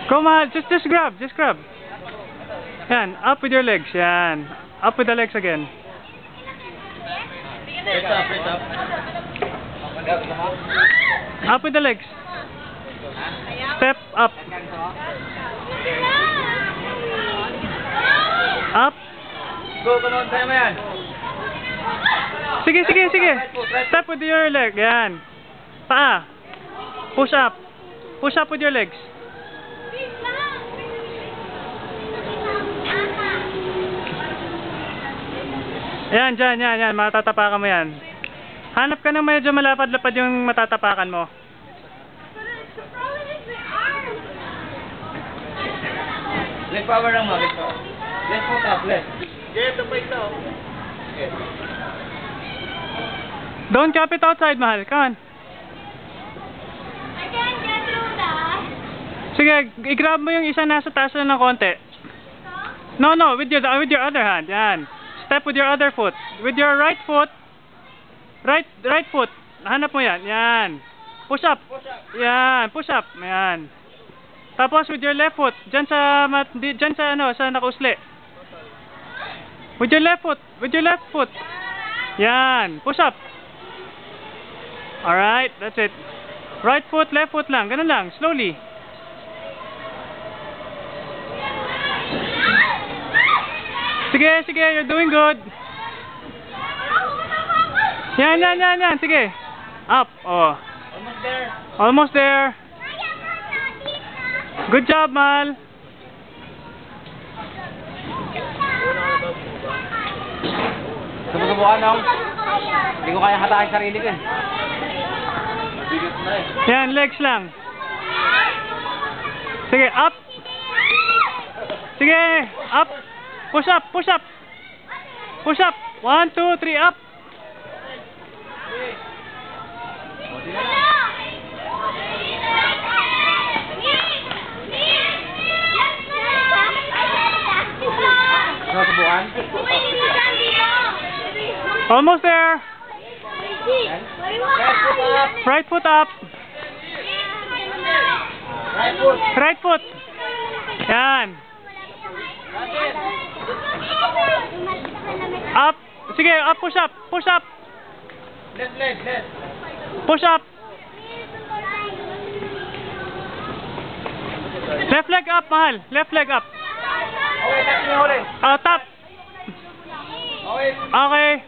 Go, Mahal. Just grab. Just grab. Yan. Up with your legs. Yan. Up with the legs again. Up with the legs. Step up. Up. Go, come on, tayo mo yan. Sige. Step with your leg. Yan. Paa. Push up. Push up with your legs. Yan, yan. Matatapakan mo yan. Hanap ka ng medyo malapad-lapad yung matatapakan mo. Leg power lang mo, leg power. Left foot up, left. Get the bike now. Okay. Don't cap it outside, Mahal. Come on. I can't get through that. Sige, i-grab mo yung isa nasa taas na ng konti. No, with your other hand. Yan. Step with your other foot. With your right foot. Right foot. Hanap mo yan. Yan. Push up. Yan. Push up. Yan. Tapos with your left foot. Diyan sa nakausli. With your left foot. Yan. Push up. Alright. That's it. Right foot, left foot lang. Ganun lang. Slowly. Sige. You're doing good. Yan. Sige. Up. Oh. Almost there. Good job, Mal. Subukan ako. Hindi ko kaya hatakin sarili ko. Bigat na eh. Yan, legs lang. Sige, up. Sige, up. Push up. 1, 2, 3, up. Subukan? Almost there. Right foot up. Right foot. Yan. Up. Sige, up, push up. Left leg. Push up. Left leg up, Mahal. Left leg up. Okay, tap niyo ulit. Tap. Okay.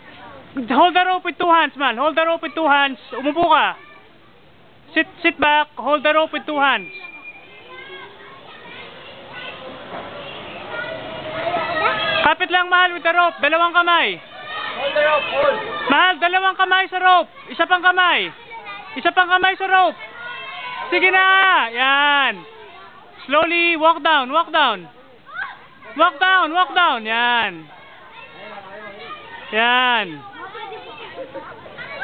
Hold the rope with 2 hands, man. Hold the rope with 2 hands. Umupo ka. Sit back. Hold the rope with 2 hands. Kapit lang, Mahal, with the rope. 2 kamay. Hold the rope, hold. Mahal, 2 kamay sa rope. Isa pang kamay sa rope. Sige na. Yan. Slowly, walk down. Yan.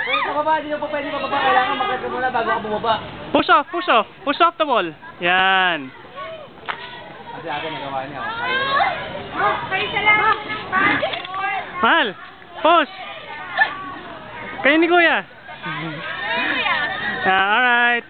Pwede ka baba, hindi pa pwede bababa. Kailangan magkagano muna bago ka bumaba. Push off the wall. Yan. Kasi akin nagawa niya. Mahal, pause. Kayo ni Kuya. Alright.